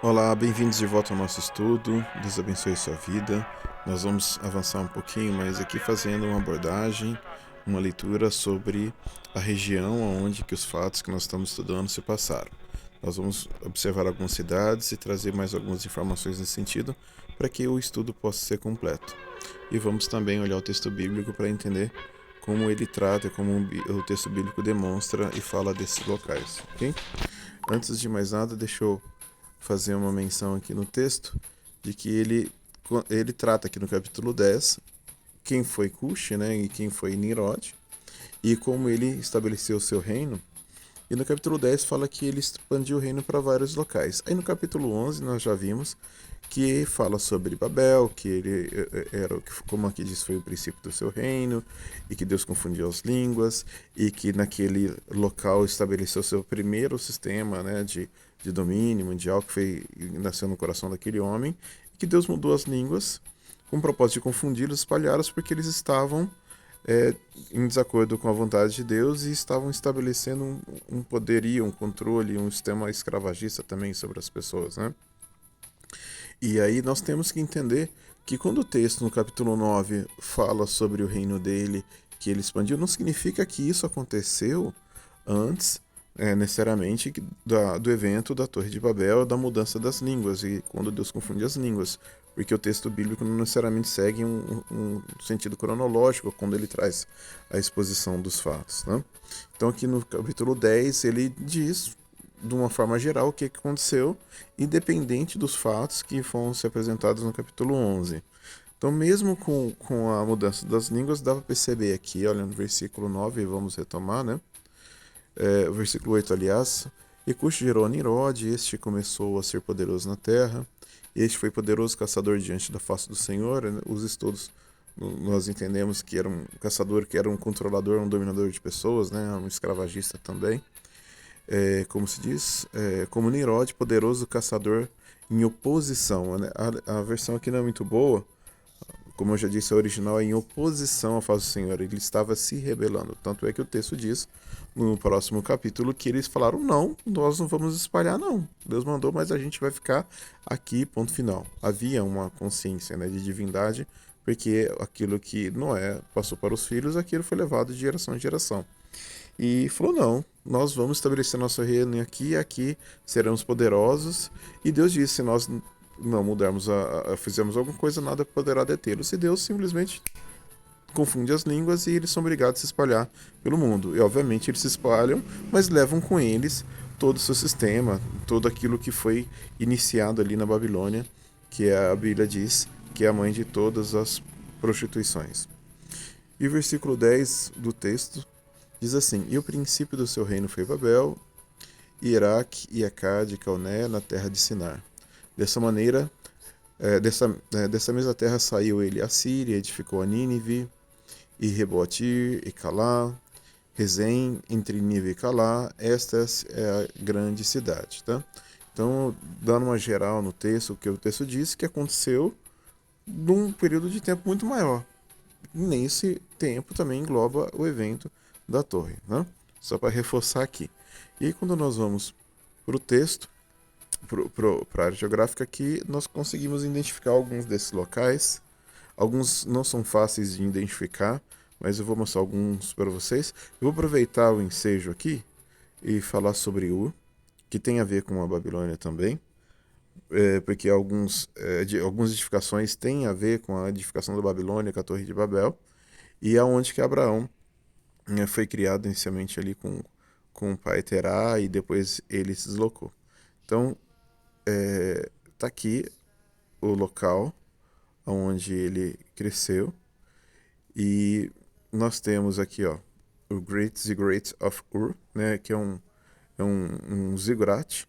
Olá, bem-vindos de volta ao nosso estudo. Deus abençoe sua vida. Nós vamos avançar um pouquinho, mas aqui fazendo uma abordagem, uma leitura sobre a região onde que os fatos que nós estamos estudando se passaram. Nós vamos observar algumas cidades e trazer mais algumas informações nesse sentido para que o estudo possa ser completo. E vamos também olhar o texto bíblico para entender como ele trata, como o texto bíblico demonstra e fala desses locais, ok? Antes de mais nada, deixa eu fazer uma menção aqui no texto de que ele trata aqui no capítulo 10 quem foi Cush, né, e quem foi Nimrod, e como ele estabeleceu o seu reino. E no capítulo 10 fala que ele expandiu o reino para vários locais. Aí no capítulo 11 nós já vimos que fala sobre Babel, que ele era, como aqui diz, foi o princípio do seu reino, e que Deus confundiu as línguas, e que naquele local estabeleceu seu primeiro sistema, né, de domínio mundial, que nasceu no coração daquele homem, e que Deus mudou as línguas com o propósito de confundi-los, espalhá-los, porque eles estavam em desacordo com a vontade de Deus e estavam estabelecendo um poderio, um controle, um sistema escravagista também sobre as pessoas, né? E aí nós temos que entender que quando o texto no capítulo 9 fala sobre o reino dele, que ele expandiu, não significa que isso aconteceu antes, necessariamente, do evento da Torre de Babel, da mudança das línguas, e quando Deus confunde as línguas. Porque o texto bíblico não necessariamente segue um sentido cronológico quando ele traz a exposição dos fatos, né? Então aqui no capítulo 10 ele diz de uma forma geral o que aconteceu, independente dos fatos que vão ser apresentados no capítulo 11. Então, mesmo com a mudança das línguas, dá para perceber aqui, olha no versículo 9, vamos retomar, né? O versículo 8, aliás. E Cush gerou a Nimrod, este começou a ser poderoso na terra, este foi poderoso caçador diante da face do Senhor. Os estudos, nós entendemos que era um caçador, que era um controlador, um dominador de pessoas, né? Um escravagista também. Como se diz, como Nimrod, poderoso caçador em oposição, né? A versão aqui não é muito boa, como eu já disse, a original é em oposição à face do Senhor. Ele estava se rebelando. Tanto é que o texto diz, no próximo capítulo, que eles falaram: não, nós não vamos espalhar, não. Deus mandou, mas a gente vai ficar aqui, ponto final. Havia uma consciência, né, de divindade, porque aquilo que Noé passou para os filhos, aquilo foi levado de geração em geração. E falou: não, nós vamos estabelecer nosso reino aqui, e aqui seremos poderosos. E Deus disse: se nós não mudarmos, fizermos alguma coisa, nada poderá detê-los. E Deus simplesmente confunde as línguas e eles são obrigados a se espalhar pelo mundo. E obviamente eles se espalham, mas levam com eles todo o seu sistema, todo aquilo que foi iniciado ali na Babilônia, que a Bíblia diz que é a mãe de todas as prostituições. E o versículo 10 do texto diz assim: e o princípio do seu reino foi Babel, Iraque e Acade, Calné, na terra de Sinar. Dessa maneira, dessa mesma terra saiu ele a Síria, edificou a Nínive, e Reboatir, e Calá, Rezém, entre Nínive e Calá. Esta é a grande cidade, tá? Então, dando uma geral no texto, o que o texto diz que aconteceu num período de tempo muito maior. Nesse tempo também engloba o evento da torre, né? Só para reforçar aqui. E aí, quando nós vamos para o texto, para a área geográfica aqui, nós conseguimos identificar alguns desses locais. Alguns não são fáceis de identificar, mas eu vou mostrar alguns para vocês. Eu vou aproveitar o ensejo aqui e falar sobre Ur, que tem a ver com a Babilônia também, porque algumas edificações têm a ver com a edificação da Babilônia, com a Torre de Babel, e aonde que Abraão foi criado inicialmente ali com o pai Terá e depois ele se deslocou. Então, tá aqui o local onde ele cresceu e nós temos aqui, ó, o Great Ziggurat of Ur, né, que é um ziggurat.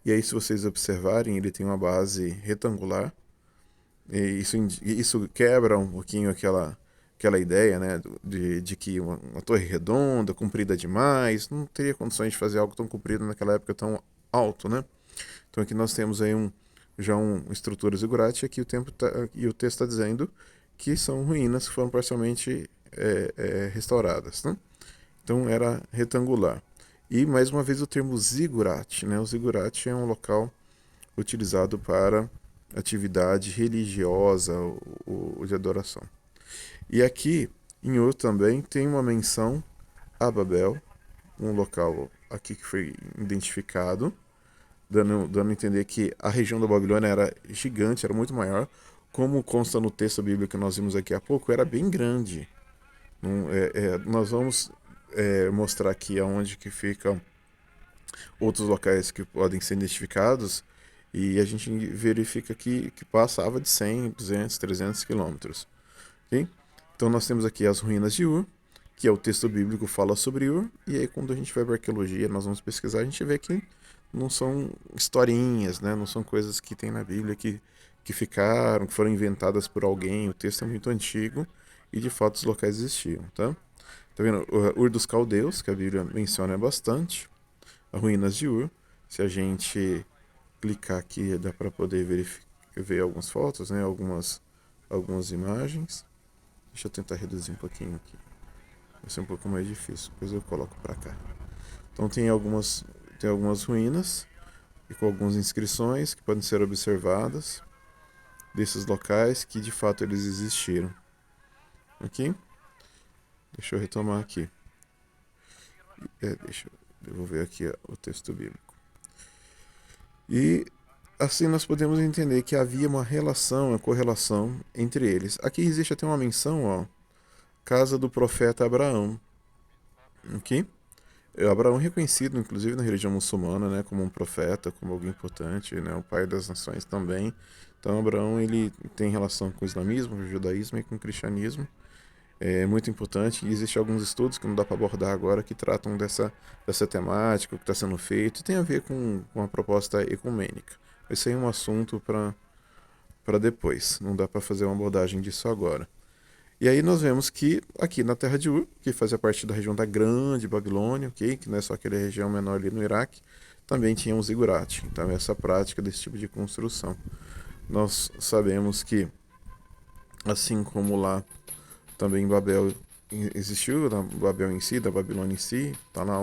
E aí, se vocês observarem, ele tem uma base retangular. E isso quebra um pouquinho aquela ideia, né, de que uma torre redonda, comprida demais, não teria condições de fazer algo tão comprido naquela época tão alto, né? Então aqui nós temos aí já uma estrutura ziggurat, e aqui o texto está dizendo que são ruínas que foram parcialmente restauradas, né? Então era retangular. E mais uma vez o termo ziggurat, né? O ziggurat é um local utilizado para atividade religiosa ou de adoração. E aqui, em Ur também, tem uma menção a Babel, um local aqui que foi identificado, dando a entender que a região da Babilônia era gigante, era muito maior. Como consta no texto bíblico que nós vimos aqui há pouco, era bem grande. Nós vamos mostrar aqui aonde que ficam outros locais que podem ser identificados, e a gente verifica que passava de 100, 200, 300 quilômetros. Okay? Então nós temos aqui as ruínas de Ur, que é o texto bíblico fala sobre Ur, e aí quando a gente vai para arqueologia, nós vamos pesquisar, a gente vê que não são historinhas, né? Não são coisas que tem na Bíblia que ficaram, que foram inventadas por alguém. O texto é muito antigo e de fato os locais existiam, tá? Tá vendo? Ur dos Caldeus, que a Bíblia menciona bastante, as ruínas de Ur. Se a gente clicar aqui, dá para poder ver algumas fotos, né? Algumas imagens. Deixa eu tentar reduzir um pouquinho aqui. Vai ser um pouco mais difícil, depois eu coloco para cá. Então tem algumas ruínas e com algumas inscrições que podem ser observadas desses locais que de fato eles existiram. Ok? Deixa eu retomar aqui. Deixa eu devolver aqui o texto bíblico. E assim nós podemos entender que havia uma relação, uma correlação entre eles. Aqui existe até uma menção, ó, casa do profeta Abraão. Ok? Abraão é reconhecido, inclusive, na religião muçulmana, né, como um profeta, como alguém importante, né, o pai das nações também. Então, Abraão ele tem relação com o islamismo, com o judaísmo e com o cristianismo. É muito importante. E existem alguns estudos que não dá para abordar agora que tratam dessa temática, o que está sendo feito, e tem a ver com a proposta ecumênica. Esse aí é um assunto para depois. Não dá para fazer uma abordagem disso agora. E aí nós vemos que aqui na terra de Ur, que fazia parte da região da Grande Babilônia, okay, que não é só aquela região menor ali no Iraque, também tinha um zigurate. Então essa prática desse tipo de construção. Nós sabemos que, assim como lá também Babel existiu, da Babel em si, da Babilônia em si, tá lá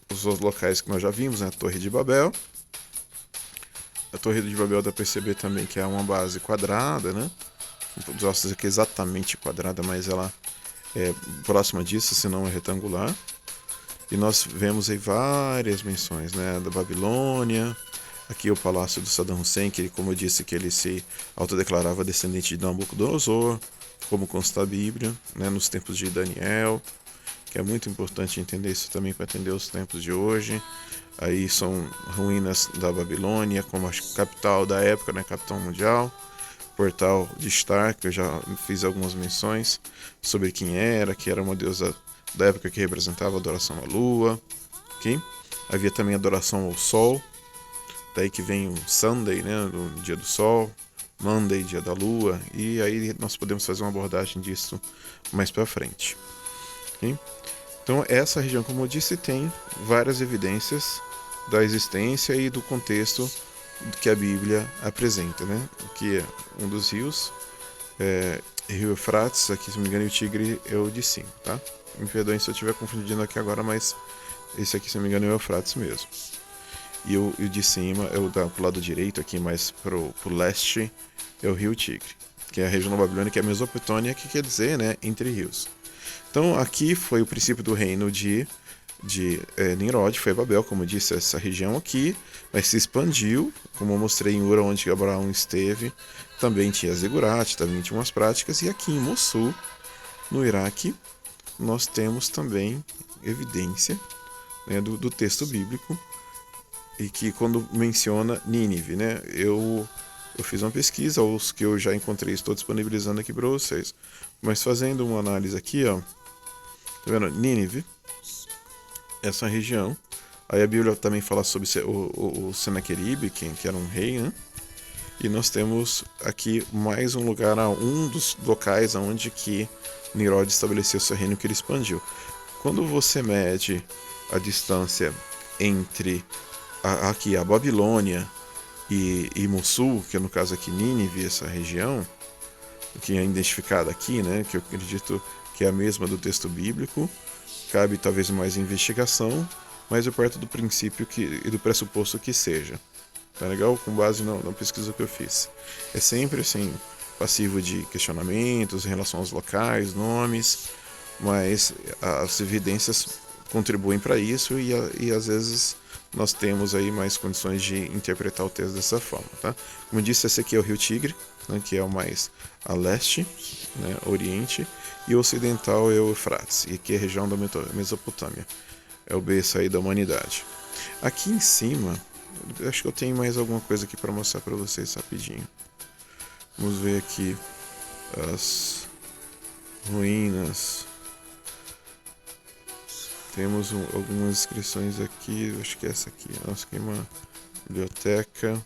os locais que nós já vimos, né? A Torre de Babel. A Torre de Babel dá para perceber também que é uma base quadrada, né? Não posso dizer que é exatamente quadrada, mas ela é próxima disso, se não é retangular. E nós vemos aí várias menções, né? Da Babilônia. Aqui o palácio do Saddam Hussein, que, como eu disse, que ele se autodeclarava descendente de Nabucodonosor, como consta a Bíblia, né, nos tempos de Daniel, que é muito importante entender isso também para entender os tempos de hoje. Aí são ruínas da Babilônia, como a capital da época, né, capital mundial. Portal de Star, que eu já fiz algumas menções sobre quem era, que era uma deusa da época que representava a adoração à lua. Okay? Havia também adoração ao sol. Daí que vem o Sunday, né, o dia do sol, Monday, dia da lua, e aí nós podemos fazer uma abordagem disso mais para frente. Okay? Então essa região, como eu disse, tem várias evidências da existência e do contexto que a Bíblia apresenta, né? Que é um dos rios, Rio Eufrates, aqui se não me engano o Tigre é o de cima, tá? Me perdoem se eu estiver confundindo aqui agora, mas esse aqui, se não me engano, é o Eufrates mesmo. E o de cima é o pro lado direito, aqui mais pro leste, é o rio Tigre, que é a região da Babilônia, que é a Mesopotâmia, que quer dizer, né, entre rios. Então aqui foi o princípio do reino de Nimrod, foi Babel, como eu disse, essa região aqui, mas se expandiu, como eu mostrei em Ura, onde Abraão esteve, também tinha Zigurate, também tinha umas práticas, e aqui em Mossul, no Iraque, nós temos também evidência, né, do texto bíblico, e que quando menciona Nínive, né, eu fiz uma pesquisa, os que eu já encontrei estou disponibilizando aqui para vocês, mas fazendo uma análise aqui, ó, tá vendo? Nínive, essa região, aí a Bíblia também fala sobre o Senaqueribe, que era um rei, né, e nós temos aqui mais um lugar, um dos locais onde que Nimrod estabeleceu seu reino, que ele expandiu. Quando você mede a distância entre aqui a Babilônia e Mossul, que é no caso aqui Nínive, essa região, que é identificada aqui, né, que eu acredito que é a mesma do texto bíblico, cabe talvez mais investigação, mas eu parto do princípio e do pressuposto que seja. Tá legal? Com base na pesquisa que eu fiz. É sempre assim, passivo de questionamentos em relação aos locais, nomes, mas as evidências contribuem para isso e às vezes nós temos aí mais condições de interpretar o texto dessa forma, tá? Como eu disse, esse aqui é o Rio Tigre, né, que é o mais a leste, né, oriente, e o ocidental é o Eufrates, e aqui é a região da Mesopotâmia, é o berço aí da humanidade. Aqui em cima, acho que eu tenho mais alguma coisa aqui para mostrar para vocês rapidinho. Vamos ver aqui as ruínas. Temos algumas inscrições aqui, acho que é essa aqui. Nossa, aqui é uma biblioteca.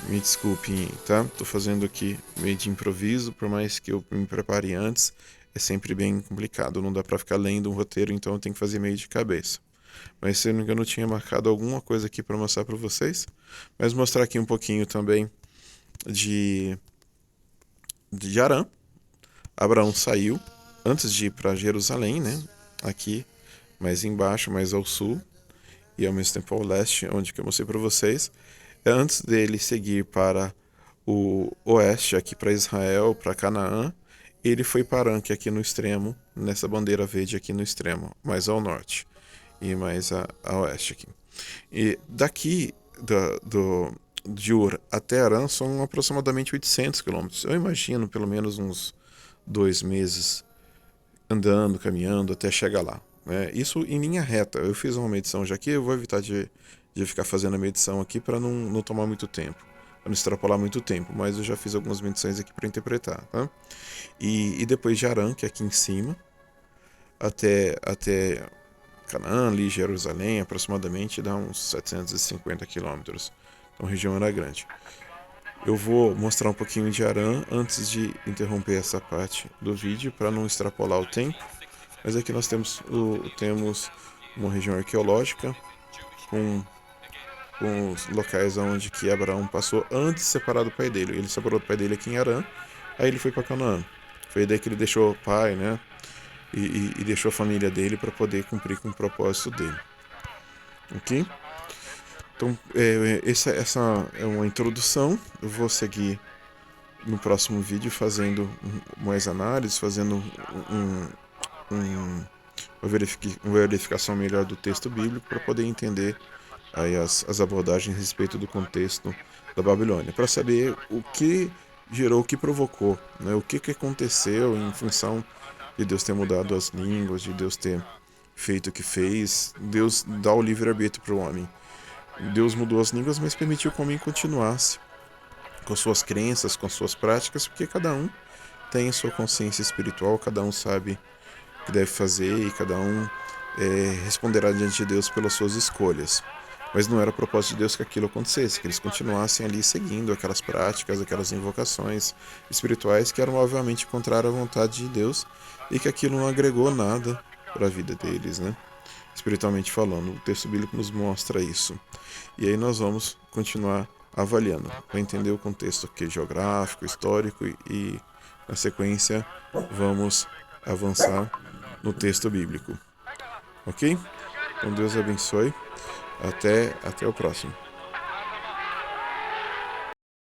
Me desculpem, tá? Tô fazendo aqui meio de improviso, por mais que eu me prepare antes, é sempre bem complicado. Não dá para ficar lendo um roteiro, então eu tenho que fazer meio de cabeça. Mas se eu não me engano, eu tinha marcado alguma coisa aqui para mostrar para vocês. Mas mostrar aqui um pouquinho também de Arã. Abraão saiu antes de ir para Jerusalém, né? Aqui, mais embaixo, mais ao sul e ao mesmo tempo ao leste, onde que eu mostrei para vocês. Antes dele seguir para o oeste, aqui para Israel, para Canaã, ele foi para Arã, que é aqui no extremo, nessa bandeira verde aqui no extremo, mais ao norte e mais a oeste aqui. E daqui de Ur até Arã são aproximadamente 800 quilômetros. Eu imagino pelo menos uns 2 meses andando, caminhando até chegar lá. Né? Isso em linha reta. Eu fiz uma medição já aqui, eu vou evitar de ficar fazendo a medição aqui para não tomar muito tempo, para não extrapolar muito tempo, mas eu já fiz algumas medições aqui para interpretar. Tá? E depois de Arã, que é aqui em cima, até Canaã, ali, Jerusalém, aproximadamente dá uns 750 quilômetros. Então a região era grande. Eu vou mostrar um pouquinho de Arã antes de interromper essa parte do vídeo para não extrapolar o tempo. Mas aqui nós temos uma região arqueológica com os locais onde que Abraão passou antes de separar do pai dele. Ele separou do pai dele aqui em Arã, aí ele foi para Canaã. Foi daí que ele deixou o pai, né? E deixou a família dele para poder cumprir com o propósito dele. Ok? Então, essa é uma introdução. Eu vou seguir no próximo vídeo fazendo mais análises, fazendo uma verificação melhor do texto bíblico para poder entender aí as abordagens a respeito do contexto da Babilônia, para saber o que gerou, o que provocou, né, o que aconteceu em função de Deus ter mudado as línguas, de Deus ter feito o que fez. Deus dá o livre-arbítrio para o homem. Deus mudou as línguas, mas permitiu que o homem continuasse com suas crenças, com suas práticas, porque cada um tem a sua consciência espiritual, cada um sabe o que deve fazer e cada um responderá diante de Deus pelas suas escolhas. Mas não era o propósito de Deus que aquilo acontecesse, que eles continuassem ali seguindo aquelas práticas, aquelas invocações espirituais que eram obviamente contrárias à vontade de Deus e que aquilo não agregou nada para a vida deles, né? Espiritualmente falando, o texto bíblico nos mostra isso. E aí nós vamos continuar avaliando, para entender o contexto aqui geográfico, histórico e na sequência vamos avançar no texto bíblico. Ok? Então Deus abençoe. Até o próximo.